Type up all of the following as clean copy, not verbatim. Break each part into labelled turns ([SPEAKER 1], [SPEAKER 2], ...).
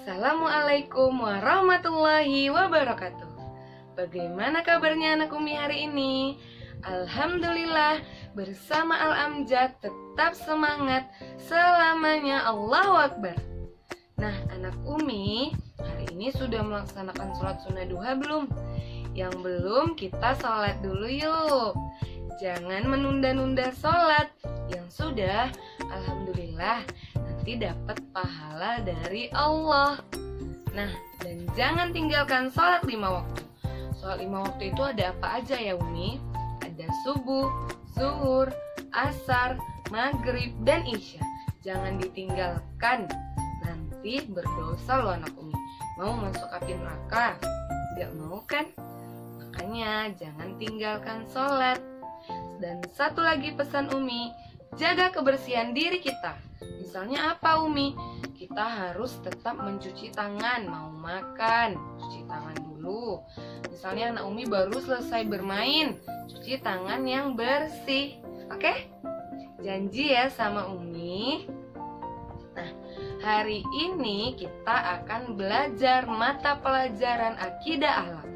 [SPEAKER 1] Assalamualaikum warahmatullahi wabarakatuh. Bagaimana kabarnya anak Umi hari ini? Alhamdulillah, bersama Al-Amjad tetap semangat selamanya. Allahu Akbar. Nah, anak Umi, hari ini sudah melaksanakan sholat sunnah duha belum? Yang belum, kita sholat dulu yuk. Jangan menunda-nunda sholat. Yang sudah, alhamdulillah, nanti dapat pahala dari Allah. Nah, dan jangan tinggalkan sholat 5 waktu. Sholat 5 waktu itu ada apa aja ya Umi? Ada subuh, zuhur, asar, maghrib, dan isya. Jangan ditinggalkan, nanti berdosa loh anak Umi. Mau masuk api neraka? Gak mau kan? Makanya jangan tinggalkan sholat. Dan satu lagi pesan Umi, jaga kebersihan diri kita. Misalnya apa Umi? Kita harus tetap mencuci tangan. Mau makan, cuci tangan dulu. Misalnya anak Umi baru selesai bermain, cuci tangan yang bersih. Oke? Janji ya sama Umi. Nah, hari ini kita akan belajar mata pelajaran akidah akhlak.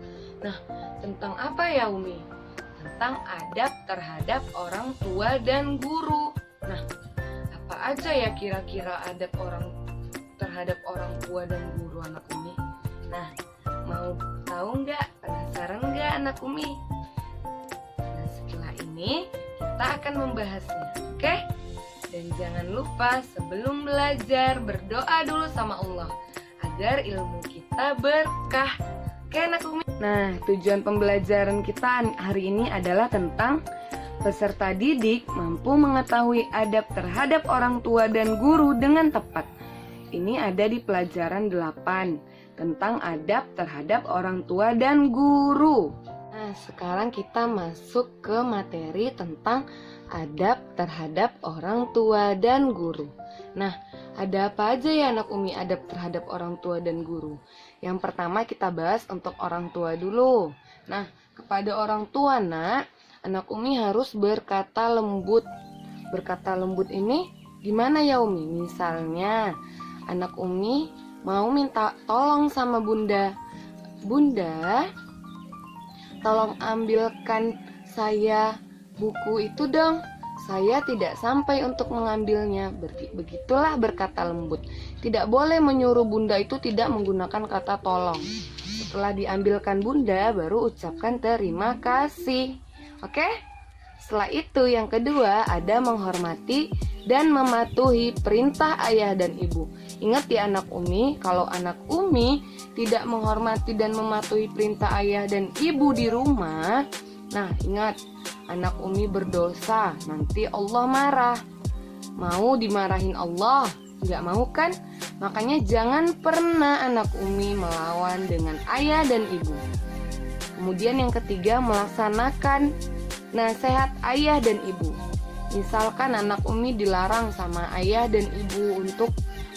[SPEAKER 1] Nah, tentang apa ya Umi? Tentang adab terhadap orang tua dan guru. Nah, apa aja ya kira-kira adab terhadap orang tua dan guru anak Umi? Nah, mau tahu nggak? Penasaran nggak anak Umi? Nah, setelah ini kita akan membahasnya, oke? Dan jangan lupa sebelum belajar berdoa dulu sama Allah agar ilmu kita berkah. Oke anak Umi. Nah, tujuan pembelajaran kita hari ini adalah tentang peserta didik mampu mengetahui adab terhadap orang tua dan guru dengan tepat. Ini ada di pelajaran 8 tentang adab terhadap orang tua dan guru. Nah, sekarang kita masuk ke materi tentang adab terhadap orang tua dan guru. Nah, ada apa aja ya anak Umi adab terhadap orang tua dan guru? Yang pertama kita bahas untuk orang tua dulu. Nah, kepada orang tua anak Umi harus berkata lembut. Berkata lembut ini gimana ya Umi? Misalnya anak Umi mau minta tolong sama bunda. Bunda, tolong ambilkan saya buku itu dong. Saya tidak sampai untuk mengambilnya. Begitulah berkata lembut. Tidak boleh menyuruh bunda itu tidak menggunakan kata tolong. Setelah diambilkan bunda, baru ucapkan terima kasih. Oke? Setelah itu yang kedua ada menghormati dan mematuhi perintah ayah dan ibu. Ingat ya anak Umi, kalau anak Umi tidak menghormati dan mematuhi perintah ayah dan ibu di rumah, nah ingat, anak Umi berdosa, nanti Allah marah. Mau dimarahin Allah? Gak mau kan? Makanya jangan pernah anak Umi melawan dengan ayah dan ibu. Kemudian yang ketiga, melaksanakan nasihat ayah dan ibu. Misalkan anak Umi dilarang sama ayah dan ibu untuk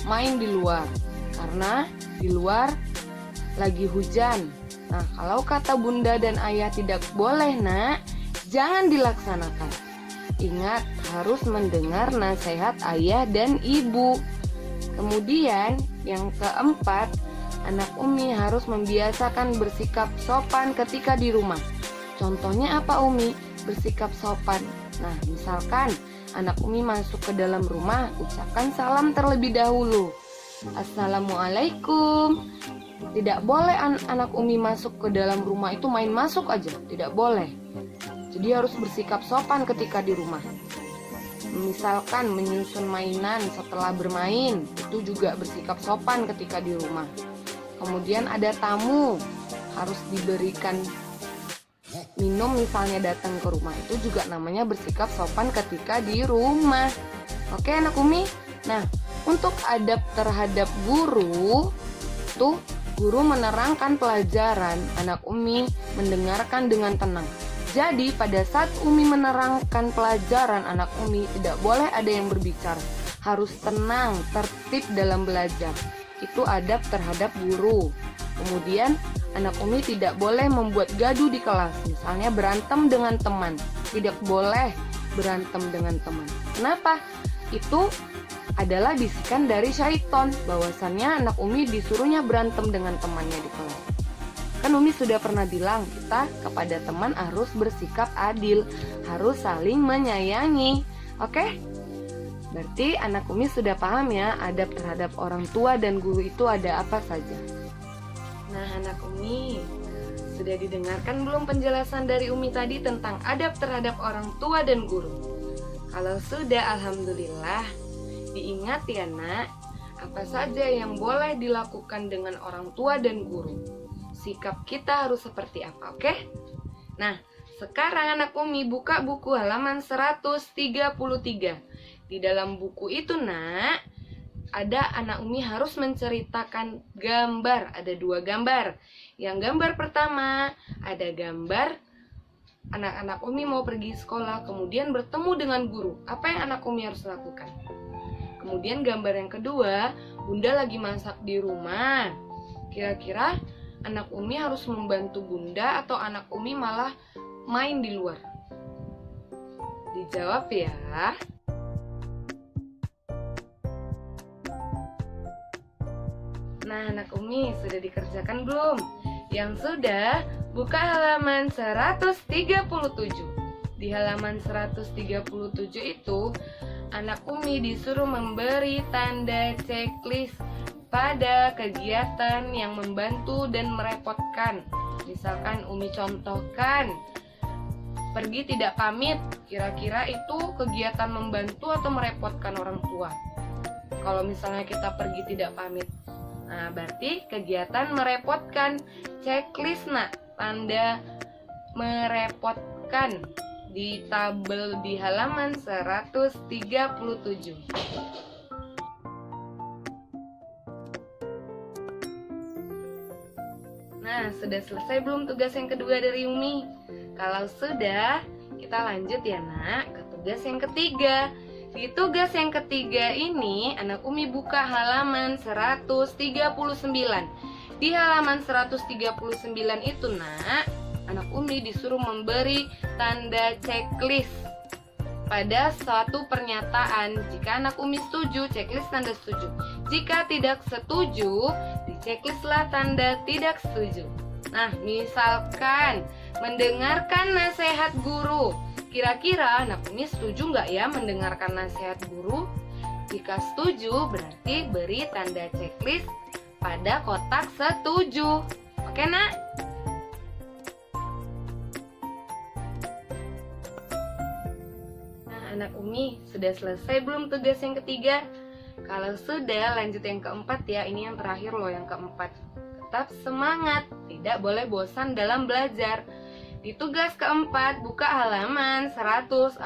[SPEAKER 1] main di luar karena di luar lagi hujan. Nah, kalau kata bunda dan ayah tidak boleh jangan dilaksanakan. Ingat, harus mendengar nasihat ayah dan ibu. Kemudian yang keempat, anak Umi harus membiasakan bersikap sopan ketika di rumah. Contohnya apa Umi? Bersikap sopan. Nah, misalkan anak Umi masuk ke dalam rumah, ucapkan salam terlebih dahulu. Assalamualaikum. Tidak boleh anak Umi masuk ke dalam rumah itu main masuk aja. Tidak boleh. Jadi harus bersikap sopan ketika di rumah. Misalkan menyusun mainan setelah bermain, itu juga bersikap sopan ketika di rumah. Kemudian ada tamu, harus diberikan minum misalnya datang ke rumah, itu juga namanya bersikap sopan ketika di rumah. Oke anak Umi. Nah, untuk adab terhadap guru, tuh guru menerangkan pelajaran, anak Umi mendengarkan dengan tenang. Jadi pada saat Umi menerangkan pelajaran, anak Umi tidak boleh ada yang berbicara. Harus tenang, tertib dalam belajar. Itu adab terhadap guru. Kemudian anak Umi tidak boleh membuat gaduh di kelas. Misalnya berantem dengan teman. Tidak boleh berantem dengan teman. Kenapa? Itu adalah bisikan dari syaiton, bahwasannya anak Umi disuruhnya berantem dengan temannya di kelas. Kan Umi sudah pernah bilang, kita kepada teman harus bersikap adil, harus saling menyayangi. Oke? Berarti anak Umi sudah paham ya, adab terhadap orang tua dan guru itu ada apa saja. Nah anak Umi, sudah didengarkan belum penjelasan dari Umi tadi tentang adab terhadap orang tua dan guru? Kalau sudah, alhamdulillah. Diingat ya nak, apa saja yang boleh dilakukan dengan orang tua dan guru. Sikap kita harus seperti apa, oke? Nah, sekarang anak Umi buka buku halaman 133. Di dalam buku itu nak, ada anak Umi harus menceritakan gambar. Ada 2 gambar. Yang gambar pertama, ada gambar anak-anak Umi mau pergi sekolah, kemudian bertemu dengan guru. Apa yang anak Umi harus lakukan? Kemudian gambar yang kedua, Bunda lagi masak di rumah. Kira-kira anak Umi harus membantu Bunda atau anak Umi malah main di luar? Dijawab ya. Nah anak Umi sudah dikerjakan belum? Yang sudah, buka halaman 137. Di halaman 137 itu anak Umi disuruh memberi tanda checklist pada kegiatan yang membantu dan merepotkan. Misalkan Umi contohkan, pergi tidak pamit. Kira-kira itu kegiatan membantu atau merepotkan orang tua? Kalau misalnya kita pergi tidak pamit, nah berarti kegiatan merepotkan. Checklist nak, tanda merepotkan di tabel di halaman 137. Nah, sudah selesai belum tugas yang kedua dari Umi? Kalau sudah, kita lanjut ya nak ke tugas yang ketiga. Di tugas yang ketiga ini, anak Umi buka halaman 139. Di halaman 139 itu nak, anak Umi disuruh memberi tanda checklist pada suatu pernyataan. Jika anak Umi setuju, checklist tanda setuju. Jika tidak setuju, di checklistlah tanda tidak setuju. Nah, misalkan mendengarkan nasihat guru. Kira-kira anak Umi setuju nggak ya mendengarkan nasihat guru? Jika setuju, berarti beri tanda checklist pada kotak setuju. Oke nak? Nah anak Umi, sudah selesai belum tugas yang ketiga? Kalau sudah, lanjut yang keempat ya. Ini yang terakhir loh, yang keempat. Tetap semangat, tidak boleh bosan dalam belajar. Di tugas keempat, buka halaman 141.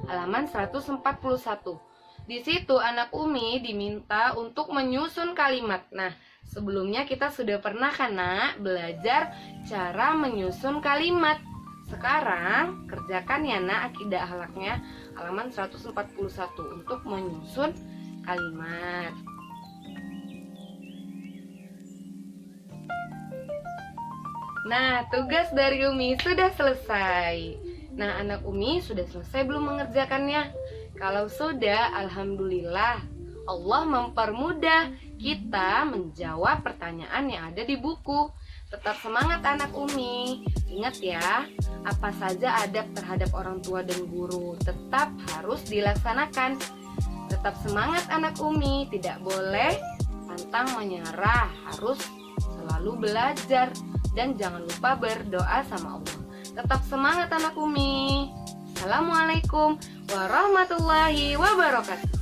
[SPEAKER 1] Halaman 141. Di situ anak Umi diminta untuk menyusun kalimat. Nah, sebelumnya kita sudah pernah kan nak belajar cara menyusun kalimat. Sekarang kerjakan ya nak akidah akhlaknya halaman 141 untuk menyusun kalimat. Nah, tugas dari Umi sudah selesai. Nah, anak Umi sudah selesai belum mengerjakannya? Kalau sudah, alhamdulillah, Allah mempermudah kita menjawab pertanyaan yang ada di buku. Tetap semangat anak Umi. Ingat ya, apa saja adab terhadap orang tua dan guru tetap harus dilaksanakan. Tetap semangat anak Umi, tidak boleh pantang menyerah, harus selalu belajar. Dan jangan lupa berdoa sama Allah. Tetap semangat anak Umi. Assalamualaikum warahmatullahi wabarakatuh.